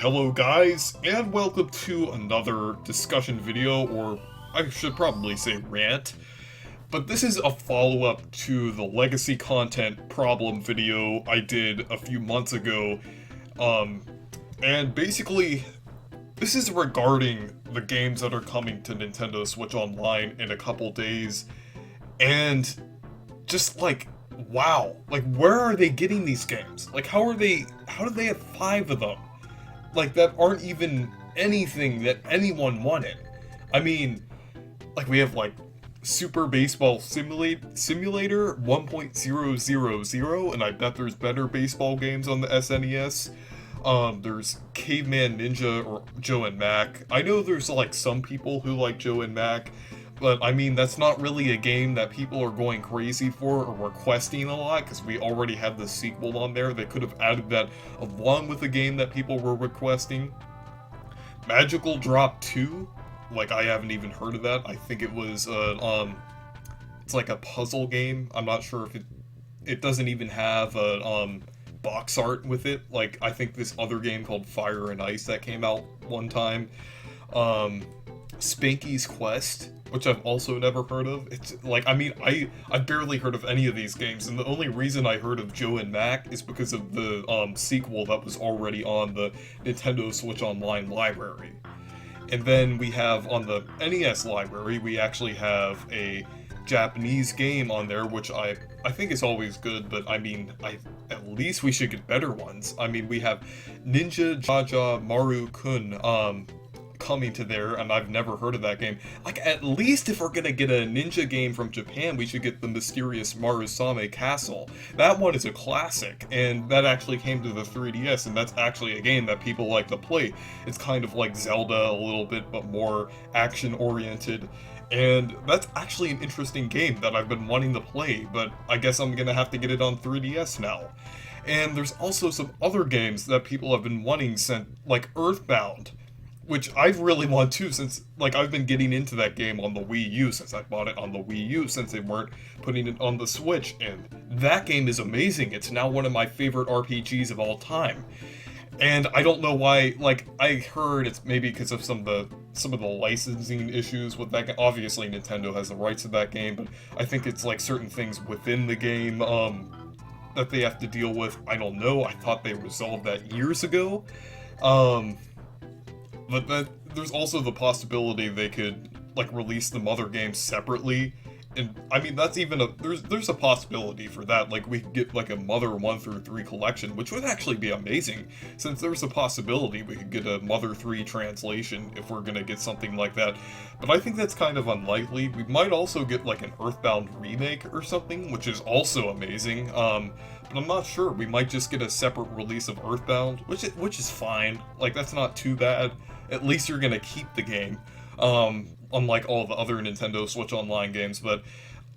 Hello guys, and welcome to another discussion video, or I should probably say rant. But this is a follow-up to the legacy content problem video I did a few months ago. And basically, this is regarding the games that are coming to Nintendo Switch Online in a couple days. And just like, wow, like where are they getting these games? Like how do they have 5 of them? Like, that aren't even anything that anyone wanted. I mean, like, we have, like, Super Baseball Simulator 1.000, and I bet there's better baseball games on the SNES. There's Caveman Ninja or Joe and Mac. I know there's, like, some people who like Joe and Mac, but, I mean, that's not really a game that people are going crazy for or requesting a lot, because we already have the sequel on there. They could have added that along with the game that people were requesting. Magical Drop 2? Like, I haven't even heard of that. I think it was, it's like a puzzle game. I'm not sure if it doesn't even have a, box art with it. Like, I think this other game called Fire and Ice that came out one time. Spanky's Quest, which I've also never heard of. It's like, I mean, I barely heard of any of these games, and the only reason I heard of Joe and Mac is because of the sequel that was already on the Nintendo Switch Online library. And then we have on the NES library, we actually have a Japanese game on there, which I think is always good, but I mean, at least we should get better ones. I mean, we have Ninja Jaja Maru-kun, coming to there, and I've never heard of that game. Like, at least if we're gonna get a ninja game from Japan, we should get the Mysterious Marusame Castle. That one is a classic, and that actually came to the 3DS, and that's actually a game that people like to play. It's kind of like Zelda a little bit, but more action-oriented. And that's actually an interesting game that I've been wanting to play, but I guess I'm gonna have to get it on 3DS now. And there's also some other games that people have been wanting like Earthbound, which I really want too, since, like, I've been getting into that game on the Wii U since I bought it on the Wii U, since they weren't putting it on the Switch, and that game is amazing. It's now one of my favorite RPGs of all time. And I don't know why, like, I heard it's maybe because of some of the licensing issues with that game. Obviously, Nintendo has the rights to that game, but I think it's, like, certain things within the game, that they have to deal with. I don't know. I thought they resolved that years ago. But there's also the possibility they could, like, release the Mother games separately. And, I mean, that's even there's a possibility for that. Like, we could get, like, a Mother 1 through 3 collection, which would actually be amazing, since there's a possibility we could get a Mother 3 translation if we're gonna get something like that. But I think that's kind of unlikely. We might also get, like, an Earthbound remake or something, which is also amazing. But I'm not sure. We might just get a separate release of Earthbound, which is fine. Like, that's not too bad. At least you're gonna keep the game, unlike all the other Nintendo Switch Online games, but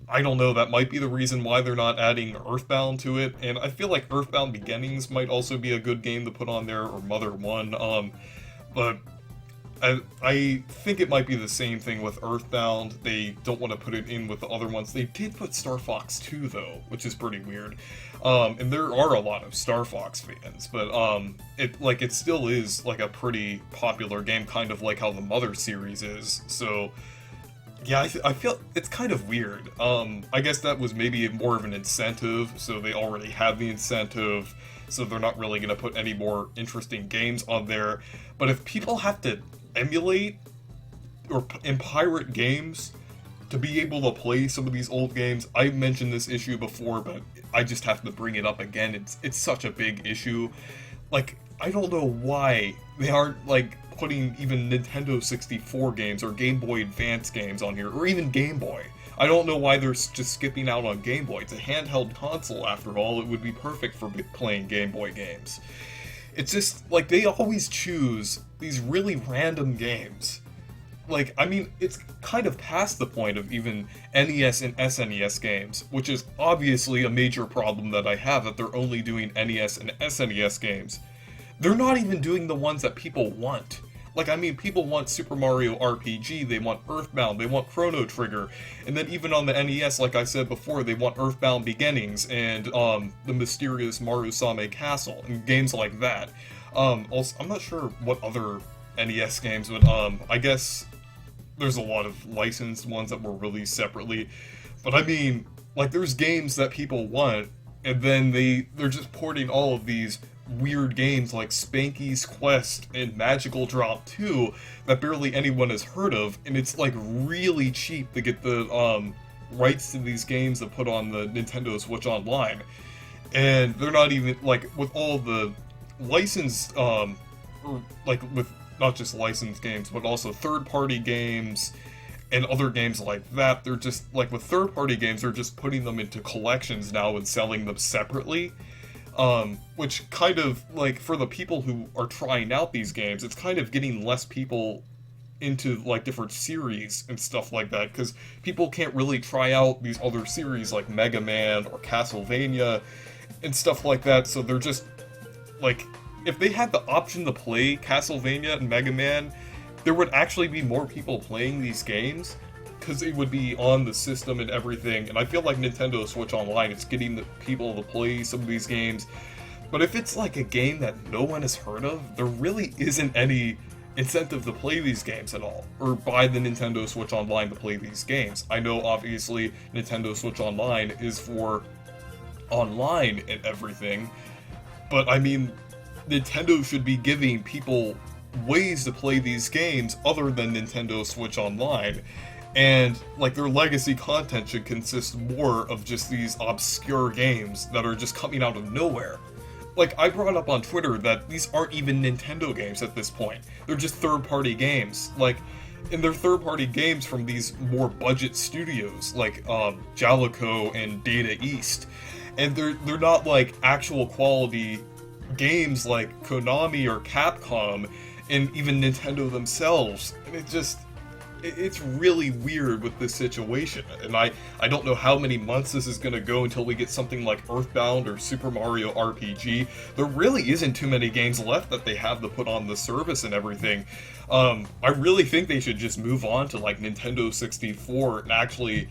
I don't know, that might be the reason why they're not adding Earthbound to it, and I feel like Earthbound Beginnings might also be a good game to put on there, or Mother 1, but I think it might be the same thing with Earthbound. They don't want to put it in with the other ones. They did put Star Fox 2, though, which is pretty weird. And there are a lot of Star Fox fans, but it still is like a pretty popular game, kind of like how the Mother series is. So yeah, I feel it's kind of weird. I guess that was maybe more of an incentive, so they already have the incentive, so they're not really going to put any more interesting games on there. But if people have to emulate or pirate games to be able to play some of these old games, I mentioned this issue before, but I just have to bring it up again. It's such a big issue. Like, I don't know why they aren't, like, putting even Nintendo 64 games or Game Boy Advance games on here, or even Game Boy. I don't know why they're just skipping out on Game Boy. It's a handheld console, after all. It would be perfect for playing Game Boy games. It's just, like, they always choose these really random games. Like, I mean, it's kind of past the point of even NES and SNES games, which is obviously a major problem that I have, that they're only doing NES and SNES games. They're not even doing the ones that people want. Like, I mean, people want Super Mario RPG, they want Earthbound, they want Chrono Trigger, and then even on the NES, like I said before, they want Earthbound Beginnings and the Mysterious Marusame Castle, and games like that. Also, I'm not sure what other NES games, but I guess there's a lot of licensed ones that were released separately. But I mean, like, there's games that people want, and then they're just porting all of these weird games like Spanky's Quest and Magical Drop 2 that barely anyone has heard of, and it's like really cheap to get the rights to these games to put on the Nintendo Switch Online. And they're not even, like, with all the licensed, like, with not just licensed games, but also third-party games and other games like that, they're just, like, with third-party games, they're just putting them into collections now and selling them separately. Which kind of, like, for the people who are trying out these games, it's kind of getting less people into, like, different series and stuff like that, because people can't really try out these other series like Mega Man or Castlevania and stuff like that, so they're just, like, if they had the option to play Castlevania and Mega Man, there would actually be more people playing these games, because it would be on the system and everything, and I feel like Nintendo Switch Online is getting the people to play some of these games. But if it's like a game that no one has heard of, there really isn't any incentive to play these games at all, or buy the Nintendo Switch Online to play these games. I know obviously Nintendo Switch Online is for online and everything, but I mean, Nintendo should be giving people ways to play these games other than Nintendo Switch Online. And, like, their legacy content should consist more of just these obscure games that are just coming out of nowhere. Like, I brought up on Twitter that these aren't even Nintendo games at this point. They're just third-party games. Like, and they're third-party games from these more budget studios, like, Jalico and Data East. And they're not, like, actual quality games like Konami or Capcom, and even Nintendo themselves. And it's really weird with this situation, and I don't know how many months this is going to go until we get something like Earthbound or Super Mario RPG. There really isn't too many games left that they have to put on the service and everything. I really think they should just move on to, like, Nintendo 64 and actually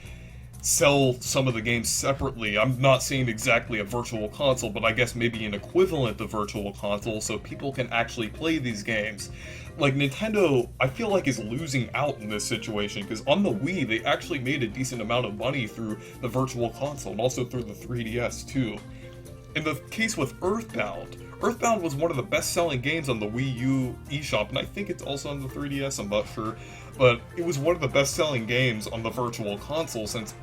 sell some of the games separately. I'm not saying exactly a virtual console, but I guess maybe an equivalent to virtual console so people can actually play these games. Like, Nintendo, I feel like, is losing out in this situation, because on the Wii, they actually made a decent amount of money through the Virtual Console, and also through the 3DS, too. In the case with Earthbound was one of the best-selling games on the Wii U eShop, and I think it's also on the 3DS, I'm not sure, but it was one of the best-selling games on the Virtual Console, since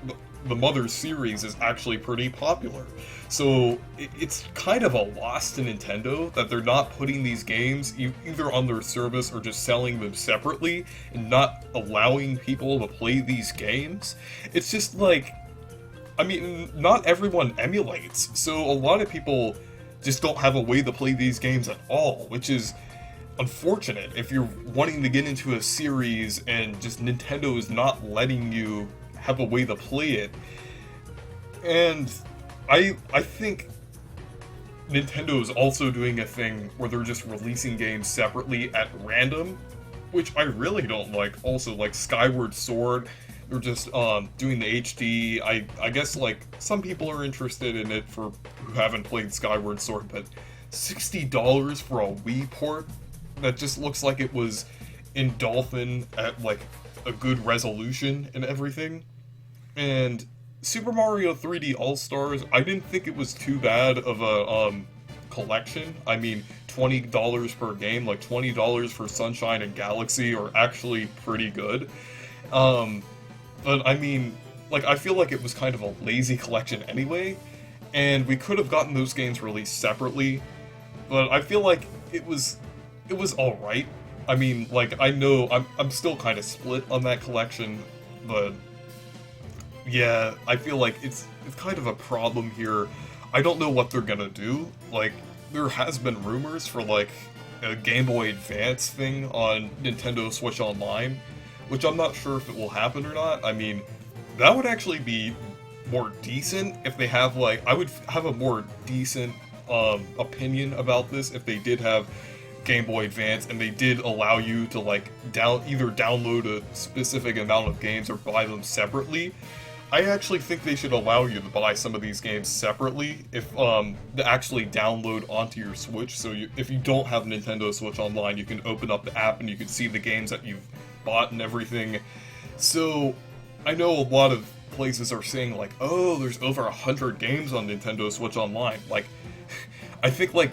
the Mother series is actually pretty popular. So it's kind of a loss to Nintendo that they're not putting these games either on their service or just selling them separately and not allowing people to play these games. It's just like, I mean, not everyone emulates, so a lot of people just don't have a way to play these games at all, which is unfortunate if you're wanting to get into a series and just Nintendo is not letting you have a way to play it. And I think Nintendo is also doing a thing where they're just releasing games separately at random, which I really don't like. Also, like Skyward Sword, they're just doing the HD. I guess, like, some people are interested in it for who haven't played Skyward Sword, but $60 for a Wii port that just looks like it was in Dolphin at, like, a good resolution and everything. And Super Mario 3D All-Stars, I didn't think it was too bad of a collection. I mean, $20 per game, like $20 for Sunshine and Galaxy are actually pretty good. But I mean, like, I feel like it was kind of a lazy collection anyway, and we could have gotten those games released separately, but I feel like it was alright. I mean, like, I know I'm still kind of split on that collection, but yeah, I feel like it's kind of a problem here. I don't know what they're gonna do. Like, there has been rumors for, like, a Game Boy Advance thing on Nintendo Switch Online, which I'm not sure if it will happen or not. I mean, that would actually be more decent if they have, like, I would have a more decent opinion about this if they did have Game Boy Advance and they did allow you to, like, either download a specific amount of games or buy them separately. I actually think they should allow you to buy some of these games separately, if to actually download onto your Switch. So if you don't have Nintendo Switch Online, you can open up the app and you can see the games that you've bought and everything. So I know a lot of places are saying like, oh, there's over 100 games on Nintendo Switch Online. Like, I think like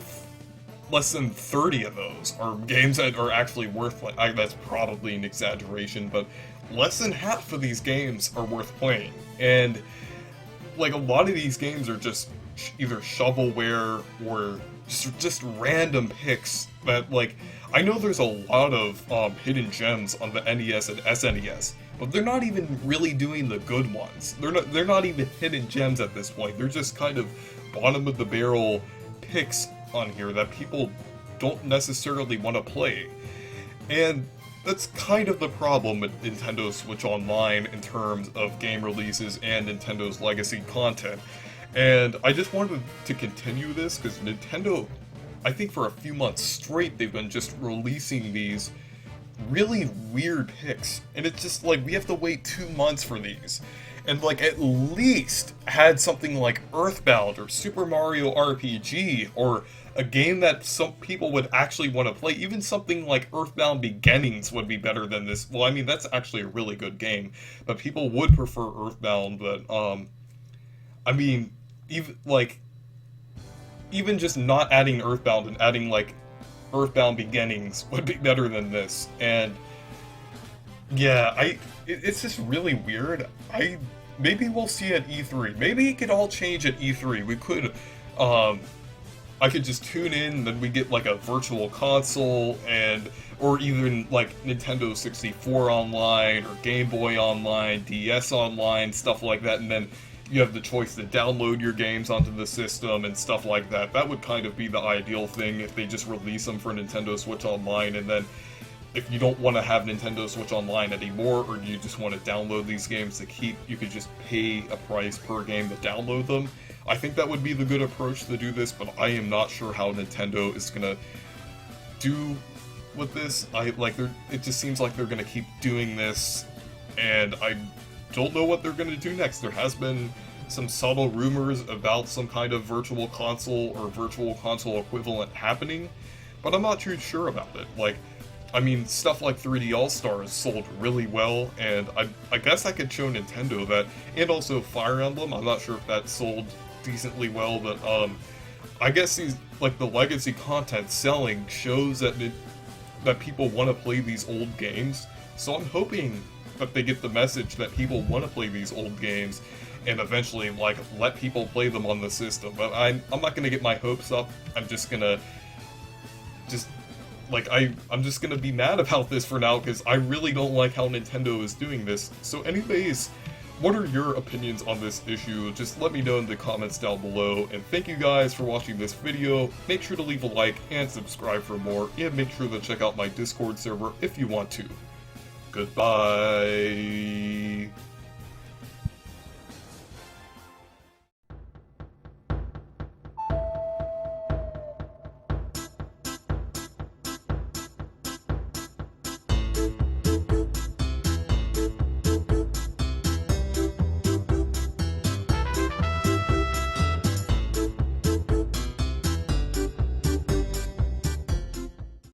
less than 30 of those are games that are actually worth playing. That's probably an exaggeration, but less than half of these games are worth playing. And like a lot of these games are just either shovelware or just random picks that, like, I know there's a lot of hidden gems on the NES and SNES, but they're not even really doing the good ones. They're not even hidden gems at this point. They're just kind of bottom of the barrel picks on here that people don't necessarily want to play. And that's kind of the problem with Nintendo Switch Online in terms of game releases and Nintendo's legacy content. And I just wanted to continue this because Nintendo, I think for a few months straight, they've been just releasing these really weird picks. And it's just like, we have to wait 2 months for these. And like, at least had something like Earthbound or Super Mario RPG or a game that some people would actually want to play. Even something like Earthbound Beginnings would be better than this. Well, I mean, that's actually a really good game, but people would prefer Earthbound. But I mean, even just not adding Earthbound and adding like Earthbound Beginnings would be better than this. And yeah, it's just really weird. Maybe we'll see at E3. Maybe it could all change at E3. We could, I could just tune in, then we get like a virtual console, or even like Nintendo 64 online, or Game Boy online, DS online, stuff like that, and then you have the choice to download your games onto the system and stuff like that. That would kind of be the ideal thing if they just release them for Nintendo Switch Online, and then if you don't want to have Nintendo Switch Online anymore, or you just want to download these games to keep, you could just pay a price per game to download them. I think that would be the good approach to do this, but I am not sure how Nintendo is gonna do with this. It just seems like they're gonna keep doing this, and I don't know what they're gonna do next. There has been some subtle rumors about some kind of virtual console or virtual console equivalent happening, but I'm not too sure about it. Like, I mean, stuff like 3D All-Stars sold really well, and I guess I could show Nintendo that, and also Fire Emblem. I'm not sure if that sold decently well, but I guess these, like, the legacy content selling shows that that people want to play these old games. So I'm hoping that they get the message that people want to play these old games, and eventually, like, let people play them on the system. But I'm not gonna get my hopes up. I'm just gonna I'm just gonna be mad about this for now, because I really don't like how Nintendo is doing this. So anyways, what are your opinions on this issue? Just let me know in the comments down below, and thank you guys for watching this video. Make sure to leave a like and subscribe for more, and make sure to check out my Discord server if you want to. Goodbye!